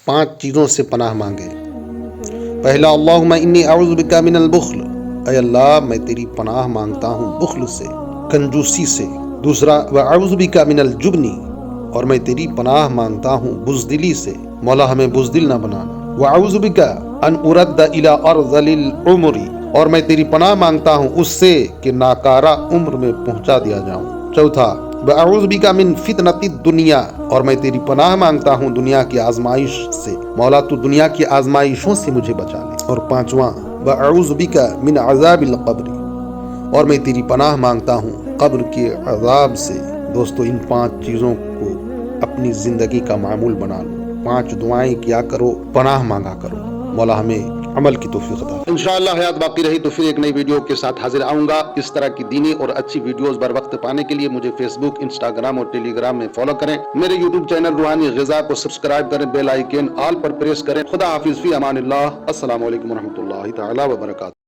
5 چیزوں سے پناہ مانگے۔ پہلا، اللہم انی اعوذ بک من البخل، اے اللہ میں تیری پناہ مانگتا ہوں بخل سے، کنجوسی سے۔ دوسرا، واعوذ بک من الجبن، اور میں تیری پناہ مانگتا ہوں بزدلی سے، مولا ہمیں بزدل نہ بنانا۔ واعوذ بک ان ارد الی ارذل العمر، اور میں تیری پناہ مانگتا ہوں اس سے کہ ناکارہ عمر میں پہنچا دیا جاؤں۔ چوتھا، واعوذ بک من فتنۃ الدنیا، اور میں تیری پناہ مانگتا ہوں دنیا کی آزمائش سے، مولا تو دنیا کی آزمائشوں سے مجھے بچا لے۔ اور پانچواں، واعوذ بک من عذاب القبر، اور میں تیری پناہ مانگتا ہوں قبر کے عذاب سے۔ دوستو، ان 5 چیزوں کو اپنی زندگی کا معمول بنا لو، 5 دعائیں کیا کرو، پناہ مانگا کرو، مولا ہمیں عمل کی توفیق عطا فرمائے۔ انشاءاللہ حیات باقی رہی تو پھر ایک نئی ویڈیو کے ساتھ حاضر آؤں گا۔ اس طرح کی دینی اور اچھی ویڈیوز بر وقت پانے کے لیے مجھے فیس بک، انسٹاگرام اور ٹیلی گرام میں فالو کریں۔ میرے یوٹیوب چینل روحانی غذا کو سبسکرائب کریں، بیل آئیکن آل پر پریس کریں۔ خدا حافظ، فی امان اللہ، السلام علیکم ورحمۃ اللہ تعالی وبرکاتہ۔